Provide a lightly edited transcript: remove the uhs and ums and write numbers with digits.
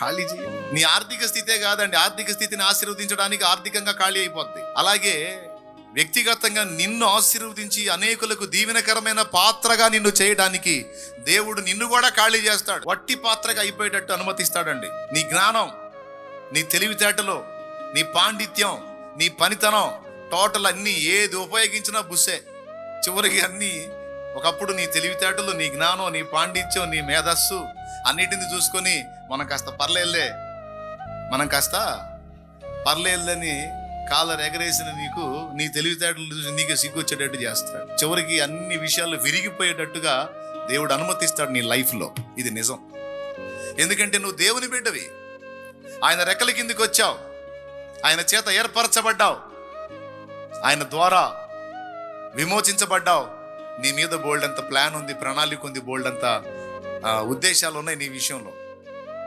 ఖాళీ చేయి. నీ ఆర్థిక స్థితే కాదండి, ఆర్థిక స్థితిని ఆశీర్వదించడానికి ఆర్థికంగా ఖాళీ అయిపోద్ది. అలాగే వ్యక్తిగతంగా నిన్ను ఆశీర్వదించి అనేకులకు దీవెనకరమైన పాత్రగా నిన్ను చేయడానికి దేవుడు నిన్ను కూడా ఖాళీ చేస్తాడు. వట్టి పాత్రగా అయిపోయేటట్టు అనుమతిస్తాడండి. నీ జ్ఞానం, నీ తెలివితేటలు, నీ పాండిత్యం, నీ పనితనం, టోటల్ అన్నీ ఏది ఉపయోగించినా బుస్సే. చివరికి అన్నీ ఒకప్పుడు నీ తెలివితేటలు, నీ జ్ఞానం, నీ పాండిత్యం, నీ మేధస్సు అన్నిటిని చూసుకొని మనం కాస్త పర్లేదని కాలర్ ఎగరేసిన నీకు నీ తెలివితేటలు చూసి నీకే సిగ్గొచ్చేటట్టు చేస్తాడు. చివరికి అన్ని విషయాలు విరిగిపోయేటట్టుగా దేవుడు అనుమతిస్తాడు నీ లైఫ్లో. ఇది నిజం. ఎందుకంటే నువ్వు దేవుని బిడ్డవి, ఆయన రెక్కల కిందికి వచ్చావు, ఆయన చేత ఏర్పరచబడ్డావు, ఆయన ద్వారా విమోచించబడ్డావు. నీ మీద బోల్డ్ అంత ప్లాన్ ఉంది, ప్రణాళిక ఉంది, బోల్డ్ అంత ఉద్దేశాలు ఉన్నాయి నీ విషయంలో.